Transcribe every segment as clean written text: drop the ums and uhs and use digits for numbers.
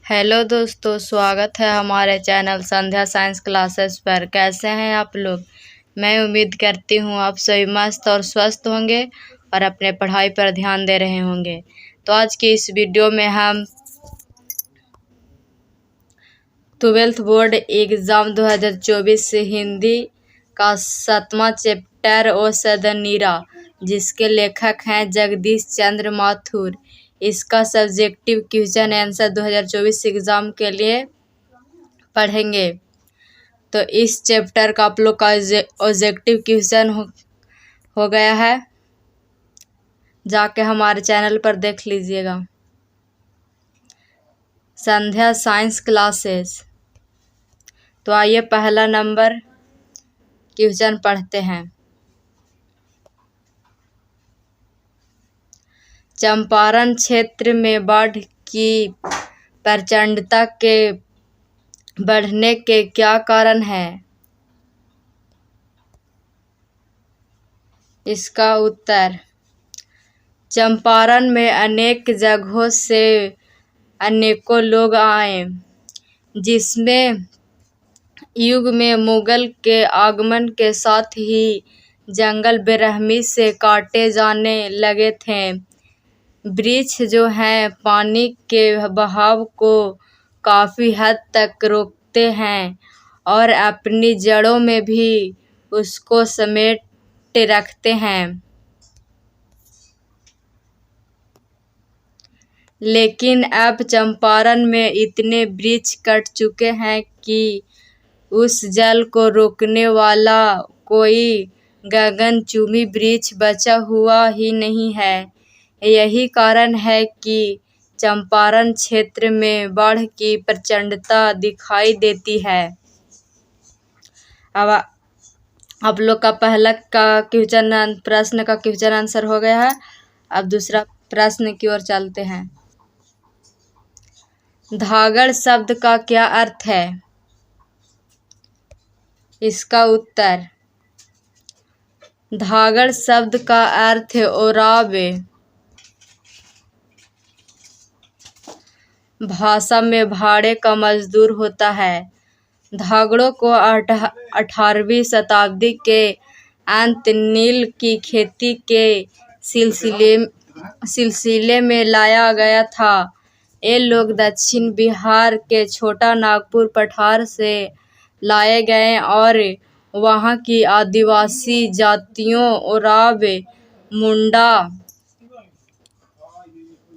Hello दोस्तों, स्वागत है हमारे चैनल संध्या साइंस क्लासेस पर। कैसे हैं आप लोग? मैं उम्मीद करती हूँ आप सभी मस्त और स्वस्थ होंगे और अपने पढ़ाई पर ध्यान दे रहे होंगे। तो आज की इस वीडियो में हम 12th बोर्ड एग्ज़ाम 2024 से हिंदी का 7वां चैप्टर ओ सदनीरा, जिसके लेखक हैं जगदीश चंद्र माथुर, इसका सब्जेक्टिव क्वेश्चन आंसर 2024 एग्ज़ाम के लिए पढ़ेंगे। तो इस चैप्टर का आप लोग का ऑब्जेक्टिव क्वेश्चन हो गया है, जाके हमारे चैनल पर देख लीजिएगा। संध्या साइंस क्लासेस। तो आइए पहला नंबर क्वेश्चन पढ़ते हैं। चंपारण क्षेत्र में बाढ़ की प्रचंडता के बढ़ने के क्या कारण है? इसका उत्तर, चंपारण में अनेक जगहों से अनेकों लोग आए, जिसमें युग में मुगल के आगमन के साथ ही जंगल बेरहमी से काटे जाने लगे थे। वृक्ष जो हैं पानी के बहाव को काफ़ी हद तक रोकते हैं और अपनी जड़ों में भी उसको समेट रखते हैं। लेकिन अब चंपारण में इतने वृक्ष कट चुके हैं कि उस जल को रोकने वाला कोई गगनचुंबी वृक्ष बचा हुआ ही नहीं है। यही कारण है कि चंपारण क्षेत्र में बाढ़ की प्रचंडता दिखाई देती है। अब आप लोग का पहला प्रश्न का क्वेश्चन आंसर हो गया है। अब दूसरा प्रश्न की ओर चलते हैं। धागड़ शब्द का क्या अर्थ है? इसका उत्तर, धागड़ शब्द का अर्थ ओरावे भाषा में भाड़े का मजदूर होता है। धागड़ों को 18वीं शताब्दी के अंत नील की खेती के सिलसिले में लाया गया था। ये लोग दक्षिण बिहार के छोटा नागपुर पठार से लाए गए और वहाँ की आदिवासी जातियों ओराव, मुंडा,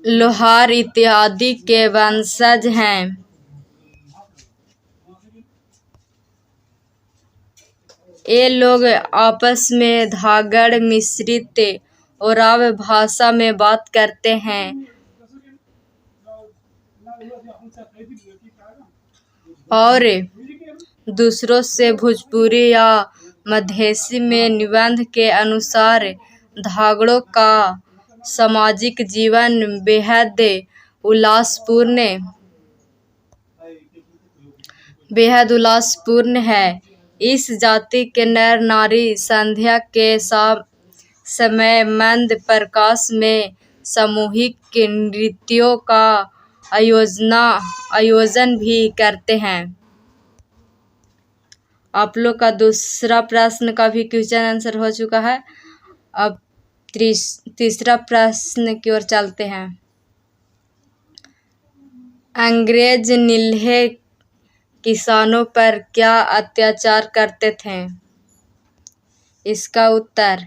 लोहार इत्यादि के वंशज हैं। ये लोग आपस में धागड़ मिश्रित ओराव भाषा में बात करते हैं और दूसरों से भोजपुरी या मधेसी में निबंध के अनुसार धागड़ों का सामाजिक जीवन बेहद उल्लासपूर्ण है। इस जाति के नर नारी संध्या के समय मंद प्रकाश में सामूहिक नृत्यों का आयोजन भी करते हैं। आप लोग का दूसरा प्रश्न का भी क्वेश्चन आंसर हो चुका है। अब तीसरा प्रश्न की ओर चलते हैं। अंग्रेज नील्हे किसानों पर क्या अत्याचार करते थे? इसका उत्तर,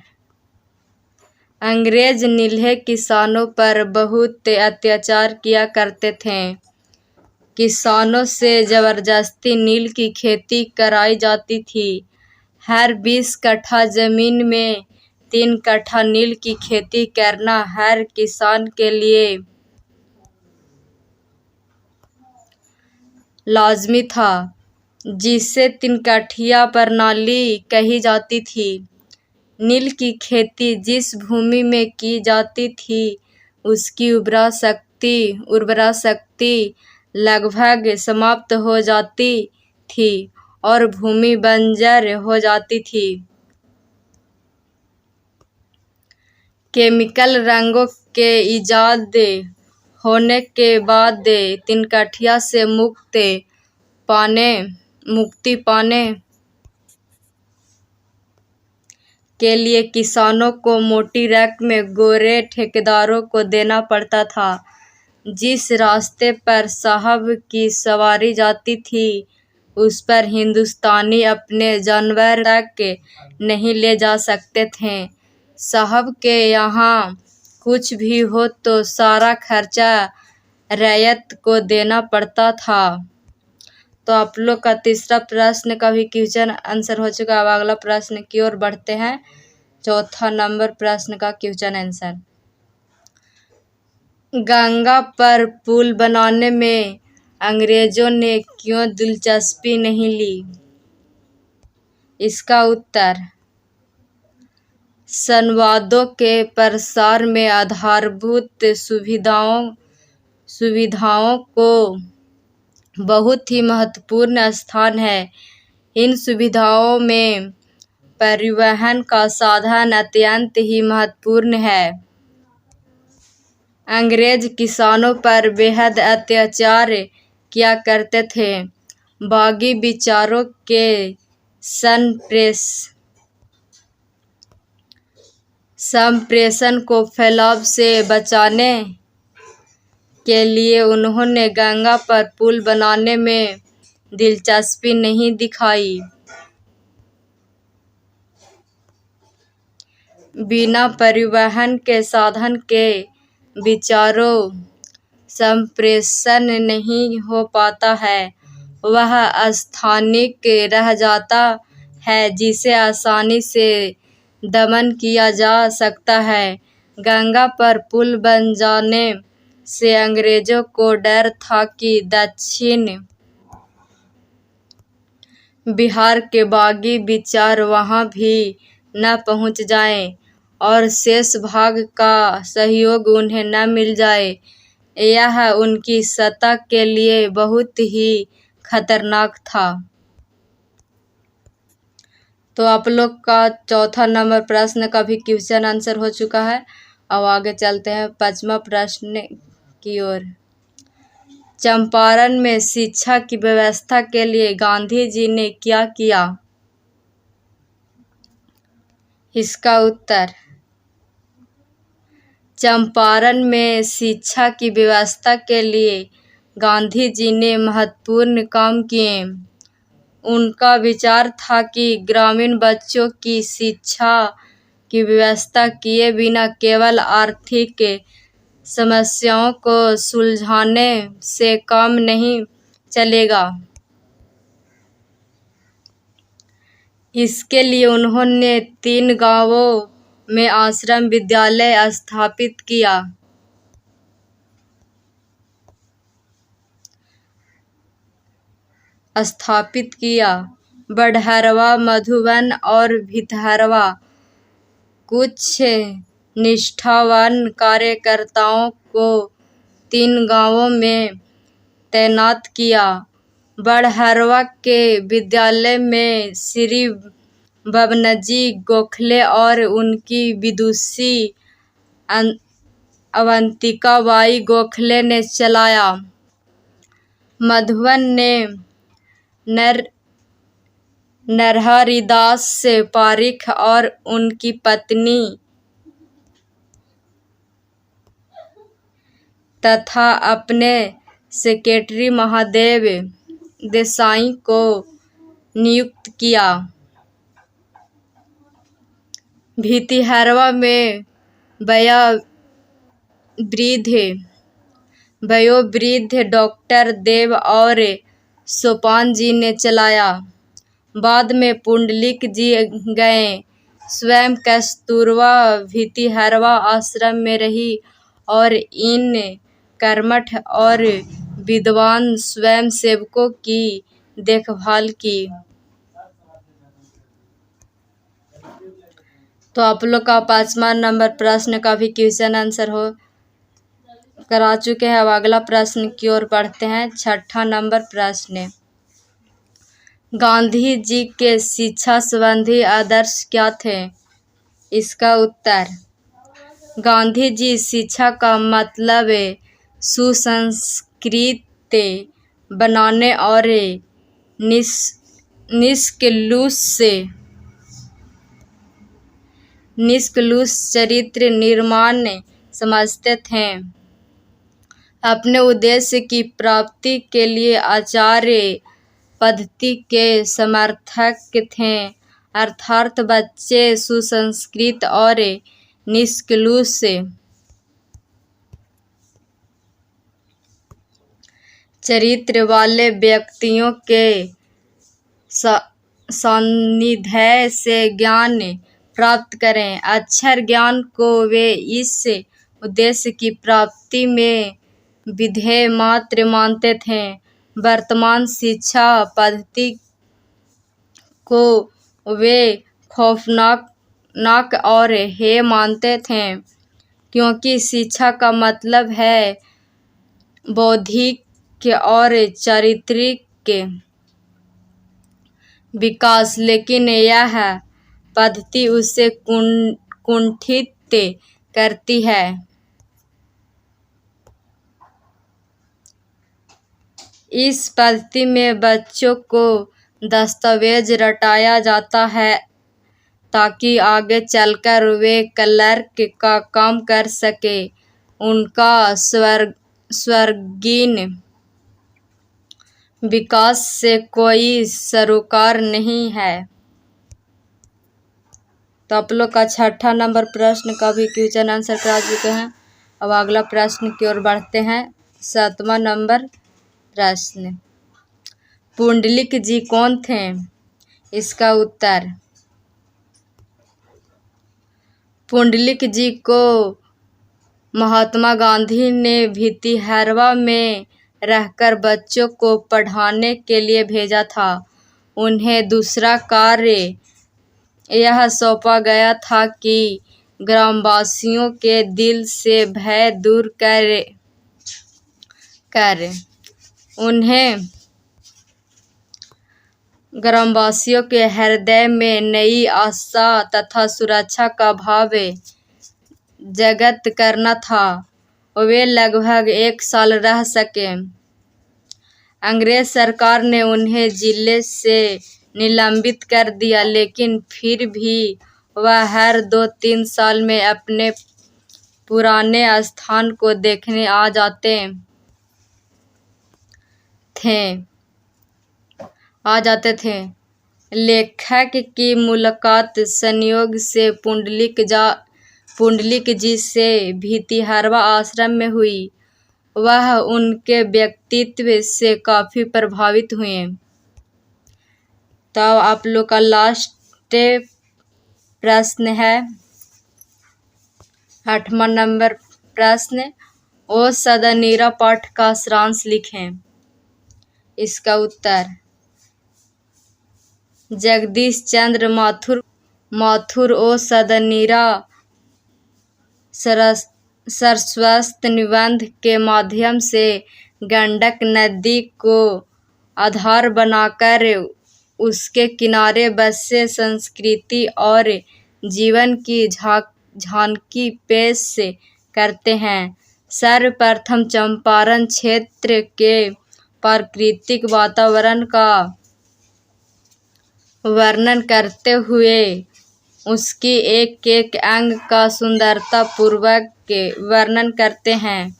अंग्रेज नील्हे किसानों पर बहुत अत्याचार किया करते थे। किसानों से जबरदस्ती नील की खेती कराई जाती थी। हर 20 कट्ठा जमीन में 3 कट्ठा नील की खेती करना हर किसान के लिए लाजमी था, जिसे 3 कट्ठिया प्रणाली कही जाती थी। नील की खेती जिस भूमि में की जाती थी उसकी उर्वरा शक्ति लगभग समाप्त हो जाती थी और भूमि बंजर हो जाती थी। केमिकल रंगों के इजाद होने के बाद तिनकठिया से मुक्ति पाने के लिए किसानों को मोटी रकम में गोरे ठेकेदारों को देना पड़ता था। जिस रास्ते पर साहब की सवारी जाती थी उस पर हिंदुस्तानी अपने जानवर तक नहीं ले जा सकते थे। साहब के यहाँ कुछ भी हो तो सारा खर्चा रैयत को देना पड़ता था। तो आप लोग का तीसरा प्रश्न का भी क्वेश्चन आंसर हो चुका है। अब अगला प्रश्न की ओर बढ़ते हैं। चौथा नंबर प्रश्न का क्वेश्चन आंसर, गंगा पर पुल बनाने में अंग्रेजों ने क्यों दिलचस्पी नहीं ली? इसका उत्तर, संवादों के प्रसार में आधारभूत सुविधाओं को बहुत ही महत्वपूर्ण स्थान है। इन सुविधाओं में परिवहन का साधन अत्यंत ही महत्वपूर्ण है। अंग्रेज किसानों पर बेहद अत्याचार किया करते थे। बागी विचारों के संप्रेषण को फैलाव से बचाने के लिए उन्होंने गंगा पर पुल बनाने में दिलचस्पी नहीं दिखाई। बिना परिवहन के साधन के विचारों संप्रेषण नहीं हो पाता है, वह अस्थानिक रह जाता है जिसे आसानी से दमन किया जा सकता है। गंगा पर पुल बन जाने से अंग्रेजों को डर था कि दक्षिण बिहार के बागी विचार वहां भी न पहुंच जाएं और शेष भाग का सहयोग उन्हें न मिल जाए। यह उनकी सत्ता के लिए बहुत ही खतरनाक था। तो आप लोग का चौथा नंबर प्रश्न का भी क्वेश्चन आंसर हो चुका है। अब आगे चलते हैं पांचवा प्रश्न की ओर। चंपारण में शिक्षा की व्यवस्था के लिए गांधी जी ने क्या किया? इसका उत्तर, चंपारण में शिक्षा की व्यवस्था के लिए गांधी जी ने महत्वपूर्ण काम किए। उनका विचार था कि ग्रामीण बच्चों की शिक्षा की व्यवस्था किए बिना केवल आर्थिक समस्याओं को सुलझाने से काम नहीं चलेगा। इसके लिए उन्होंने 3 गांवों में आश्रम विद्यालय स्थापित किया। बड़हरवा, मधुबन और भितहरवा। कुछ निष्ठावान कार्यकर्ताओं को 3 गांवों में तैनात किया। बड़हरवा के विद्यालय में श्री बबनजी गोखले और उनकी विदुषी अवंतिकाबाई गोखले ने चलाया। मधुबन ने नरहरिदास पारिख और उनकी पत्नी तथा अपने सेक्रेटरी महादेव देसाई को नियुक्त किया। भितिहरवा में वयोवृद्ध डॉक्टर देव और सोपान जी ने चलाया। बाद में पुंडलिक जी गए। स्वयं कस्तूरबा भितिहरवा आश्रम में रही और इन कर्मठ और विद्वान स्वयंसेवकों की देखभाल की। तो आप लोग का 5वां नंबर प्रश्न का भी क्वेश्चन आंसर हो करा चुके हैं। अब अगला प्रश्न की ओर बढ़ते हैं। 6ठा नंबर प्रश्न, गांधी जी के शिक्षा संबंधी आदर्श क्या थे? इसका उत्तर, गांधी जी शिक्षा का मतलब सुसंस्कृत बनाने और निष्कलुष चरित्र निर्माण समझते थे। अपने उद्देश्य की प्राप्ति के लिए आचार्य पद्धति के समर्थक थे, अर्थात बच्चे सुसंस्कृत और निष्कलुष चरित्र वाले व्यक्तियों के सानिध्य से ज्ञान प्राप्त करें। अक्षर ज्ञान को वे इस उद्देश्य की प्राप्ति में विधेय मात्र मानते थे। वर्तमान शिक्षा पद्धति को वे खौफनाक और हेय मानते थे, क्योंकि शिक्षा का मतलब है बौद्धिक और चारित्रिक विकास, लेकिन यह पद्धति उसे कुंठित करती है। इस पद्धति में बच्चों को दस्तावेज रटाया जाता है ताकि आगे चलकर वे क्लर्क का काम कर सके। उनका सर्वांगीण विकास से कोई सरोकार नहीं है। तो आप लोग का 6ठा नंबर प्रश्न का भी क्वेश्चन आंसर करा चुके हैं। अब अगला प्रश्न की ओर बढ़ते हैं। 7वां नंबर प्रश्न, पुंडलिक जी कौन थे? इसका उत्तर, पुंडलिक जी को महात्मा गांधी ने भितिहरवा में रहकर बच्चों को पढ़ाने के लिए भेजा था। उन्हें दूसरा कार्य यह सौंपा गया था कि ग्रामवासियों के दिल से भय दूर कर उन्हें ग्रामवासियों के हृदय में नई आशा तथा सुरक्षा का भाव जागृत करना था। वे लगभग 1 साल रह सके। अंग्रेज सरकार ने उन्हें जिले से निलंबित कर दिया, लेकिन फिर भी वह हर 2-3 साल में अपने पुराने स्थान को देखने आ जाते थे। लेखक की मुलाकात संयोग से पुंडलिक जी से भितिहरवा आश्रम में हुई। वह उनके व्यक्तित्व से काफी प्रभावित हुए। तो आप लोग का लास्ट प्रश्न है 8वां नंबर प्रश्न, ओ सदनीरा पाठ का सारांश लिखें। इसका उत्तर, जगदीश चंद्र माथुर ओ सदनीरा सरस्वत निबंध के माध्यम से गंडक नदी को आधार बनाकर उसके किनारे बसे संस्कृति और जीवन की झांकी पेश करते हैं। सर्वप्रथम चंपारण क्षेत्र के प्राकृतिक वातावरण का वर्णन करते हुए उसकी एक अंग का सुंदरता पूर्वक वर्णन करते हैं।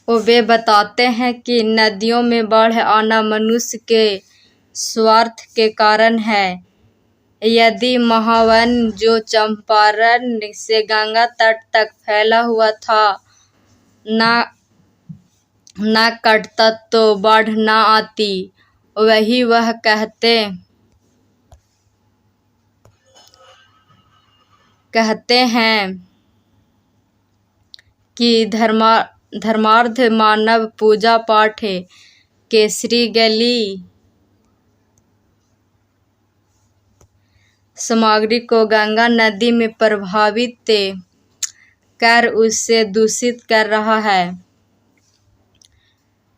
वे बताते हैं कि नदियों में बाढ़ आना मनुष्य के स्वार्थ के कारण है। यदि महावन जो चंपारण से गंगा तट तक फैला हुआ था न कटता तो बाढ़ न आती। वही वह कहते हैं कि धर्मार्थ मानव पूजा पाठ केसरी गली सामग्री को गंगा नदी में प्रभावित कर उसे दूषित कर रहा है।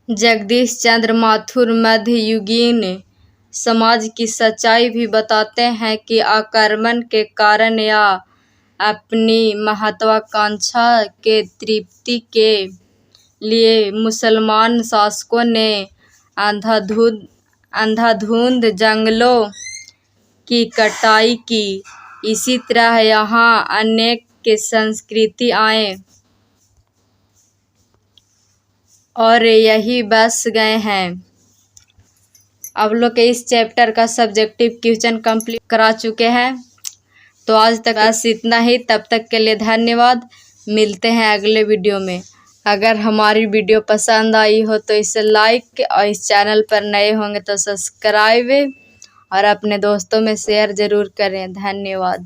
जगदीश चंद्र माथुर मध्ययुगीन समाज की सच्चाई भी बताते हैं कि आक्रमण के कारण या अपनी महत्वाकांक्षा के तृप्ति के लिए मुसलमान शासकों ने अंधाधुंध जंगलों की कटाई की। इसी तरह यहाँ अनेक के संस्कृति आए और यही बस गए हैं। अब लोग के इस चैप्टर का सब्जेक्टिव क्वेश्चन कंप्लीट करा चुके हैं। तो आज तक बस इतना ही। तब तक के लिए धन्यवाद। मिलते हैं अगले वीडियो में। अगर हमारी वीडियो पसंद आई हो तो इसे लाइक और इस चैनल पर नए होंगे तो सब्सक्राइब और अपने दोस्तों में शेयर ज़रूर करें। धन्यवाद।